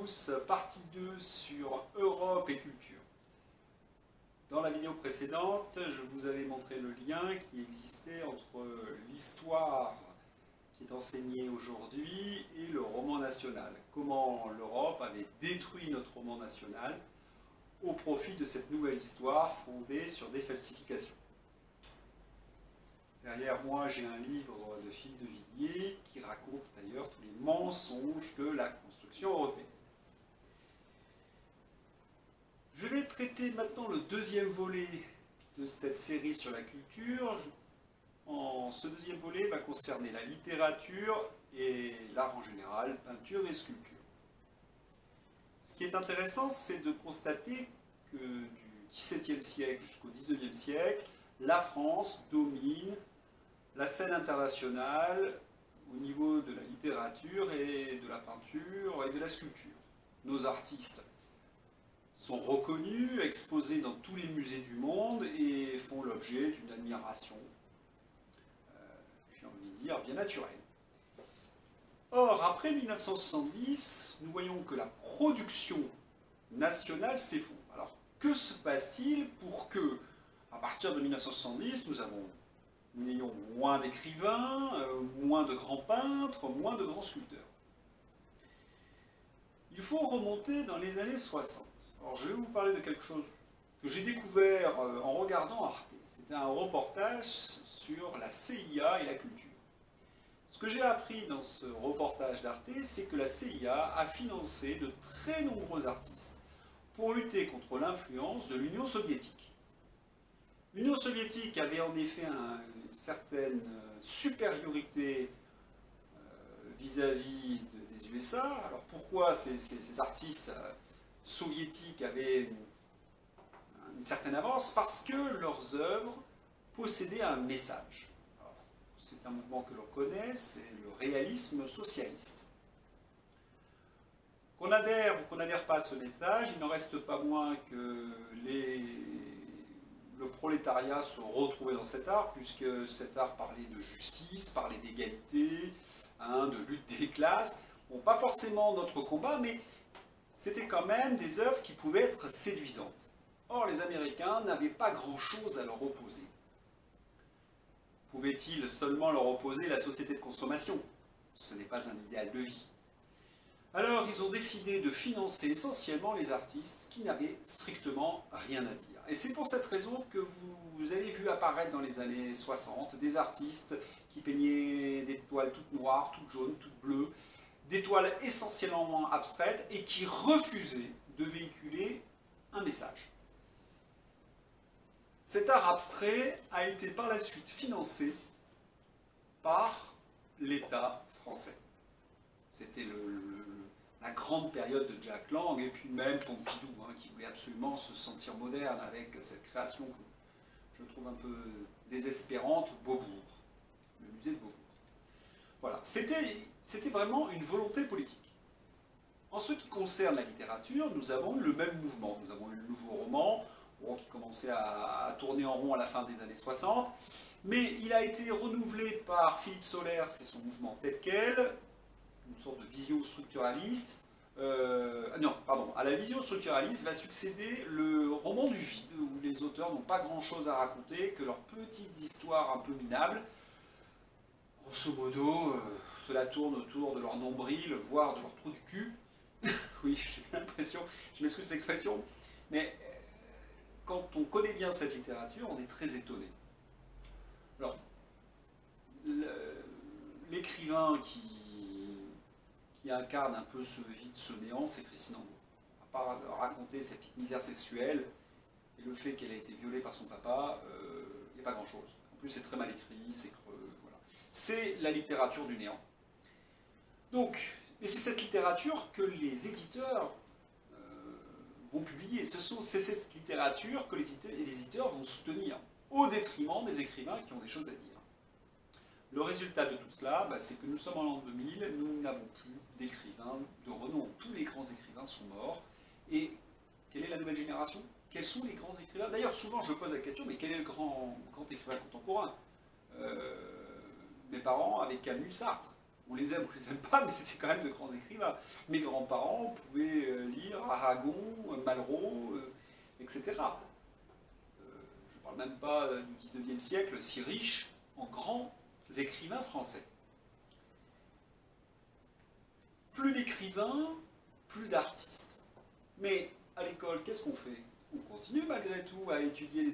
tous, partie 2 sur Europe et culture. Dans la vidéo précédente, je vous avais montré le lien qui existait entre l'histoire qui est enseignée aujourd'hui et le roman national. Comment l'Europe avait détruit notre roman national au profit de cette nouvelle histoire fondée sur des falsifications. Derrière moi, j'ai un livre de Philippe de Villiers qui raconte d'ailleurs tous les mensonges de la construction européenne. Je vais traiter maintenant le deuxième volet de cette série sur la culture. Ce deuxième volet va concerner la littérature et l'art en général, peinture et sculpture. Ce qui est intéressant, c'est de constater que du XVIIe siècle jusqu'au XIXe siècle, la France domine la scène internationale au niveau de la littérature et de la peinture et de la sculpture. Nos artistes sont reconnus, exposés dans tous les musées du monde et font l'objet d'une admiration, j'ai envie de dire, bien naturelle. Or, après 1970, nous voyons que la production nationale s'effondre. Alors, que se passe-t-il pour que, à partir de 1970, nous ayons moins d'écrivains, moins de grands peintres, moins de grands sculpteurs? Il faut remonter dans les années 60. Alors je vais vous parler de quelque chose que j'ai découvert en regardant Arte. C'était un reportage sur la CIA et la culture. Ce que j'ai appris dans ce reportage d'Arte, c'est que la CIA a financé de très nombreux artistes pour lutter contre l'influence de l'Union soviétique. L'Union soviétique avait en effet une certaine supériorité vis-à-vis des USA. Alors pourquoi ces artistes soviétiques avaient une certaine avance? Parce que leurs œuvres possédaient un message. C'est un mouvement que l'on connaît, c'est le réalisme socialiste. Qu'on adhère ou qu'on n'adhère pas à ce message, il n'en reste pas moins que le prolétariat se retrouvait dans cet art, puisque cet art parlait de justice, parlait d'égalité, de lutte des classes. Bon, pas forcément notre combat, mais c'était quand même des œuvres qui pouvaient être séduisantes. Or, les Américains n'avaient pas grand-chose à leur opposer. Pouvaient-ils seulement leur opposer la société de consommation? Ce n'est pas un idéal de vie. Alors, ils ont décidé de financer essentiellement les artistes qui n'avaient strictement rien à dire. Et c'est pour cette raison que vous avez vu apparaître dans les années 60 des artistes qui peignaient des toiles toutes noires, toutes jaunes, toutes bleues, des toiles essentiellement abstraites et qui refusaient de véhiculer un message. Cet art abstrait a été par la suite financé par l'État français. C'était la grande période de Jack Lang et puis même Pompidou, qui voulait absolument se sentir moderne avec cette création que je trouve un peu désespérante, Beaubourg, le musée de Beaubourg. Voilà, c'était vraiment une volonté politique. En ce qui concerne la littérature, nous avons eu le même mouvement. Nous avons eu le nouveau roman, qui commençait à tourner en rond à la fin des années 60, mais il a été renouvelé par Philippe Sollers et son mouvement tel quel, une sorte de vision structuraliste. À la vision structuraliste va succéder le roman du vide, où les auteurs n'ont pas grand-chose à raconter, que leurs petites histoires un peu minables. Grosso modo, cela tourne autour de leur nombril, voire de leur trou du cul. Oui, j'ai l'impression, je m'excuse cette expression, mais quand on connaît bien cette littérature, on est très étonné. Alors, l'écrivain qui incarne un peu ce vide, ce néant, c'est Christine Angot. À part raconter sa petite misère sexuelle et le fait qu'elle a été violée par son papa, il n'y a pas grand-chose. En plus, c'est très mal écrit, c'est creux, voilà. C'est la littérature du néant. Donc, et c'est cette littérature que les éditeurs vont publier. C'est cette littérature que les éditeurs vont soutenir, au détriment des écrivains qui ont des choses à dire. Le résultat de tout cela, c'est que nous sommes en l'an 2000, nous n'avons plus d'écrivains de renom. Tous les grands écrivains sont morts. Et quelle est la nouvelle génération? Quels sont les grands écrivains? D'ailleurs, souvent je pose la question, mais quel est le grand écrivain contemporain? Mes parents avaient Camus, Sartre. On les aime ou on les aime pas, mais c'était quand même de grands écrivains. Mes grands-parents pouvaient lire Aragon, Malraux, etc. Je ne parle même pas du 19e siècle, si riche en grands écrivains français. Plus d'écrivains, plus d'artistes. Mais à l'école, qu'est-ce qu'on fait? On continue malgré tout à étudier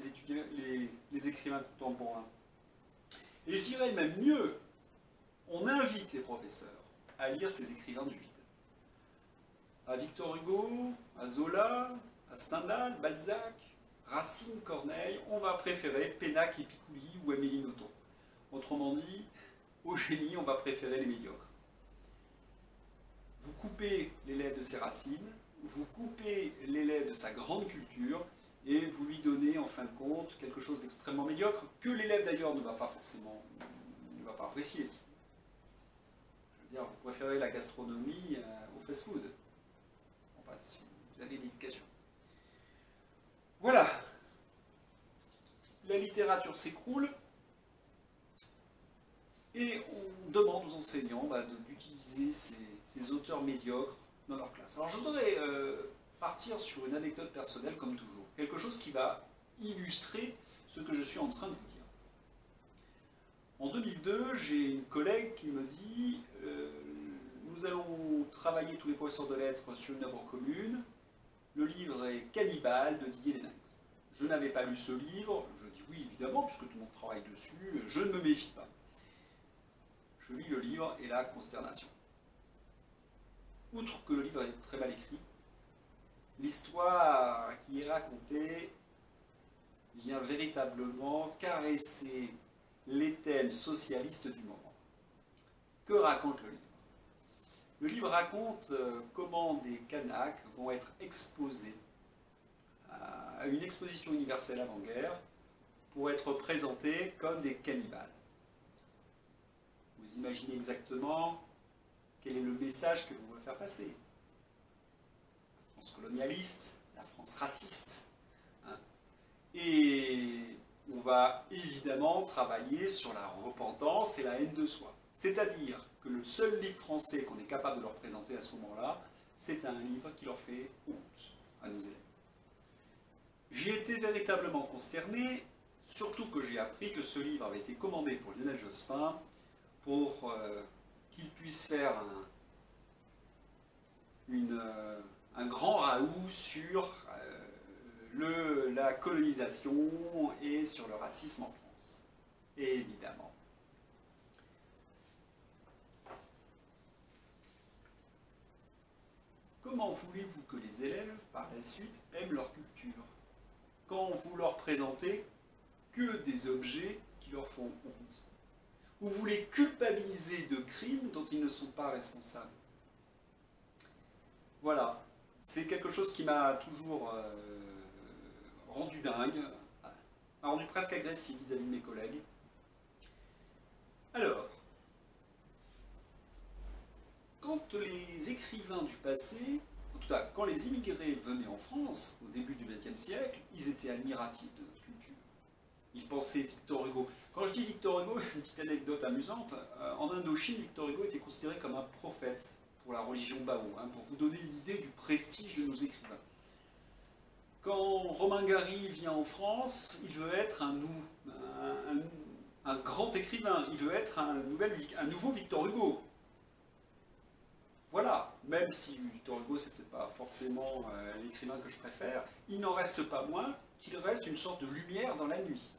les écrivains contemporains. Et je dirais même mieux, on invite les professeurs à lire ces écrivains du vide. À Victor Hugo, à Zola, à Stendhal, Balzac, Racine, Corneille, on va préférer Pénac et Picouli ou Amélie Nothomb. Autrement dit, au génie, on va préférer les médiocres. Vous coupez l'élève de ses racines, vous coupez l'élève de sa grande culture, et vous lui donnez en fin de compte quelque chose d'extrêmement médiocre, que l'élève d'ailleurs ne va pas forcément apprécier. Je veux dire, vous préférez la gastronomie au fast-food. Enfin, si vous avez l'éducation. Voilà. La littérature s'écroule, et on demande aux enseignants d'utiliser ces auteurs médiocres dans leur classe. Alors je voudrais partir sur une anecdote personnelle comme toujours, quelque chose qui va illustrer ce que je suis en train de vous dire. En 2002, j'ai une collègue qui me dit nous allons travailler tous les professeurs de lettres sur une œuvre commune. Le livre est Cannibale de Didier Lénins. Je n'avais pas lu ce livre, je dis oui évidemment, puisque tout le monde travaille dessus, je ne me méfie pas. Je lis le livre et la consternation. Outre que le livre est très mal écrit, l'histoire qui est racontée vient véritablement caresser les thèmes socialistes du moment. Que raconte le livre? Le livre raconte comment des Kanaks vont être exposés à une exposition universelle avant-guerre pour être présentés comme des cannibales. Vous imaginez exactement quel est le message que l'on veut faire passer. La France colonialiste, la France raciste. Hein. Et on va évidemment travailler sur la repentance et la haine de soi. C'est-à-dire que le seul livre français qu'on est capable de leur présenter à ce moment-là, c'est un livre qui leur fait honte à nos élèves. J'ai été véritablement consterné, surtout que j'ai appris que ce livre avait été commandé pour Lionel Jospin pour qu'il puisse faire un grand raout sur la colonisation et sur le racisme en France. Et évidemment. Comment voulez-vous que les élèves, par la suite, aiment leur culture quand vous leur présentez que des objets qui leur font honte? Ou vous les culpabilisez de crimes dont ils ne sont pas responsables? Voilà, c'est quelque chose qui m'a toujours rendu dingue, m'a rendu presque agressif vis-à-vis de mes collègues. Alors, quand les écrivains du passé, en tout cas quand les immigrés venaient en France au début du XXe siècle, ils étaient admiratifs de notre culture. Ils pensaient Victor Hugo. Quand je dis Victor Hugo, une petite anecdote amusante, en Indochine, Victor Hugo était considéré comme un prophète pour la religion Bao, pour vous donner une idée du prestige de nos écrivains. Quand Romain Gary vient en France, il veut être un grand écrivain, il veut être un nouveau Victor Hugo. Voilà, même si Victor Hugo, c'est peut-être pas forcément l'écrivain que je préfère, il n'en reste pas moins qu'il reste une sorte de lumière dans la nuit.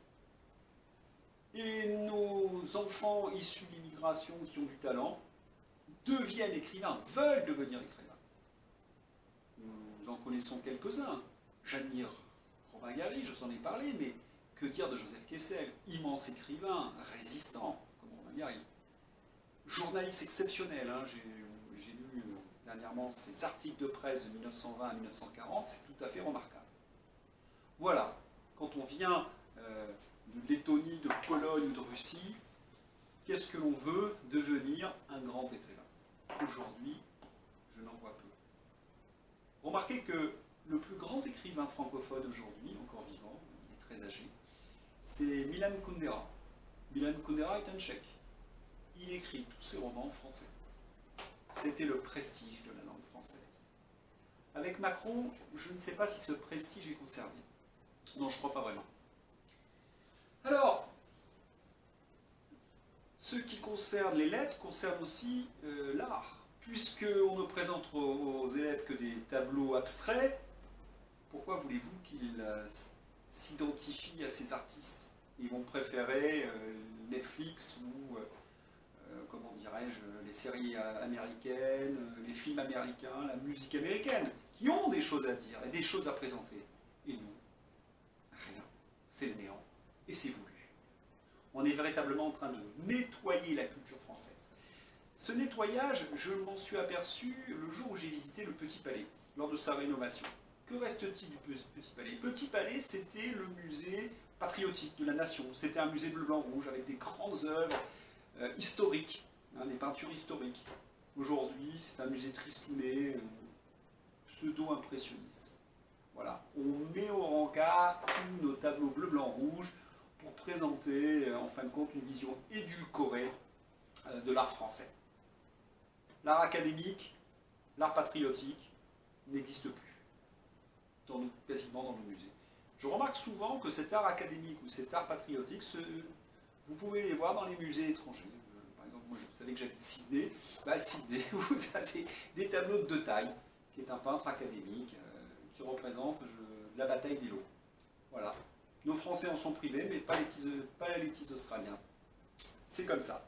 Et nos enfants issus de l'immigration qui ont du talent deviennent écrivains, veulent devenir écrivains. Nous en connaissons quelques-uns. J'admire Romain Gary, je vous en ai parlé, mais que dire de Joseph Kessel, immense écrivain, résistant, comme Romain Gary. Journaliste exceptionnel, j'ai lu dernièrement ses articles de presse de 1920 à 1940, c'est tout à fait remarquable. Voilà, quand on vient de Lettonie, de Pologne ou de Russie, qu'est-ce que l'on veut devenir un grand écrivain? Aujourd'hui, je n'en vois peu. Remarquez que le plus grand écrivain francophone aujourd'hui, encore vivant, il est très âgé, c'est Milan Kundera. Milan Kundera est un Tchèque. il écrit tous ses romans en français. C'était le prestige de la langue française. Avec Macron, je ne sais pas si ce prestige est conservé. Non, je ne crois pas vraiment. Alors, ce qui concerne les lettres concerne aussi l'art. Puisqu'on ne présente aux élèves que des tableaux abstraits, pourquoi voulez-vous qu'ils s'identifient à ces artistes? Ils vont préférer Netflix ou, comment dirais-je, les séries américaines, les films américains, la musique américaine, qui ont des choses à dire et des choses à présenter. Et nous, rien. C'est le néant. Et c'est voulu. On est véritablement en train de nettoyer la culture française. Ce nettoyage, je m'en suis aperçu le jour où j'ai visité le Petit Palais, lors de sa rénovation. Que reste-t-il du Petit Palais? Petit Palais, c'était le musée patriotique de la nation. C'était un musée bleu-blanc-rouge avec des grandes œuvres historiques, des peintures historiques. Aujourd'hui, c'est un musée tristounet, pseudo-impressionniste. Voilà. On met au rencard tous nos tableaux bleu-blanc-rouge pour présenter, en fin de compte, une vision édulcorée de l'art français. L'art académique, l'art patriotique n'existe plus, quasiment dans nos musées. Je remarque souvent que cet art académique ou cet art patriotique, vous pouvez les voir dans les musées étrangers. Par exemple, moi, vous savez que j'habite Sydney. À Sydney, vous avez des tableaux de De Taille, qui est un peintre académique qui représente la bataille d'Eylau. Voilà. Nos Français en sont privés, mais pas les petits Australiens. C'est comme ça.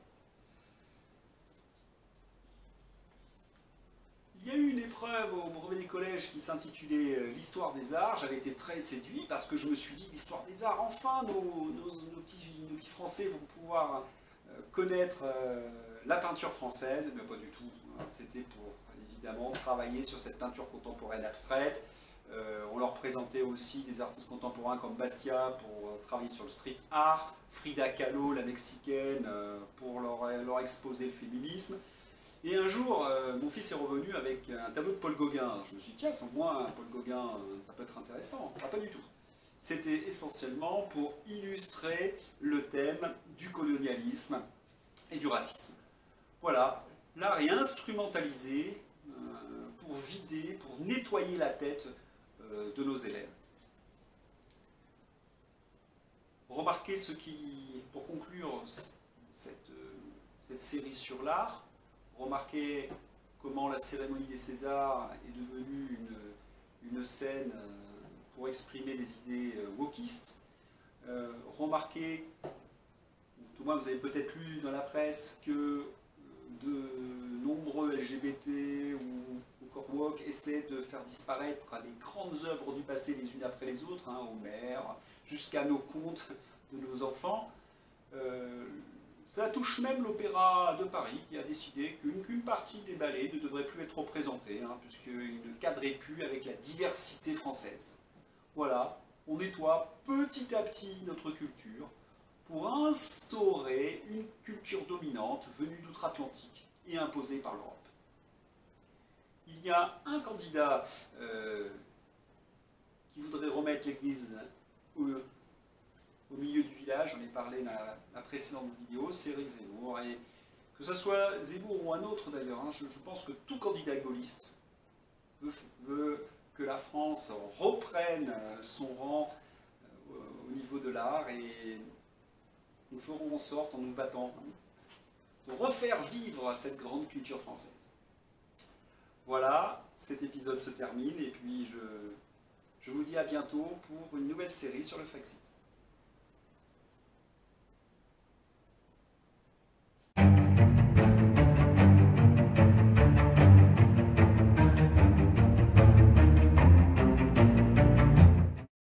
Il y a eu une épreuve au brevet des collèges qui s'intitulait l'histoire des arts. J'avais été très séduit parce que je me suis dit l'histoire des arts, enfin nos petits Français vont pouvoir connaître la peinture française. Mais pas du tout. C'était pour évidemment travailler sur cette peinture contemporaine abstraite. On leur présentait aussi des artistes contemporains comme Bastia pour travailler sur le street art, Frida Kahlo, la mexicaine, pour leur exposer le féminisme. Et un jour, mon fils est revenu avec un tableau de Paul Gauguin. Je me suis dit, tiens, sans moi, Paul Gauguin, ça peut être intéressant. Ah, pas du tout. C'était essentiellement pour illustrer le thème du colonialisme et du racisme. Voilà, l'art est instrumentalisé pour vider, pour nettoyer la tête de nos élèves. Remarquez pour conclure cette série sur l'art, remarquez comment la cérémonie des Césars est devenue une scène pour exprimer des idées wokistes. Remarquez, tout le moins vous avez peut-être lu dans la presse que de nombreux LGBT ou encore woke essaient de faire disparaître les grandes œuvres du passé les unes après les autres, Homère, jusqu'à nos contes de nos enfants. Ça touche même l'Opéra de Paris qui a décidé qu'une partie des ballets ne devrait plus être représentée, puisqu'ils ne cadraient plus avec la diversité française. Voilà, on nettoie petit à petit notre culture pour instaurer une culture dominante venue d'outre-Atlantique et imposée par l'Europe. Il y a un candidat qui voudrait remettre l'église au milieu du village, j'en ai parlé dans la précédente vidéo, c'est Éric Zemmour. Et que ce soit Zemmour ou un autre d'ailleurs, je pense que tout candidat gaulliste veut que la France reprenne son rang au niveau de l'art, et nous ferons en sorte, en nous battant, de refaire vivre cette grande culture française. Voilà, cet épisode se termine, et puis je vous dis à bientôt pour une nouvelle série sur le Frexit.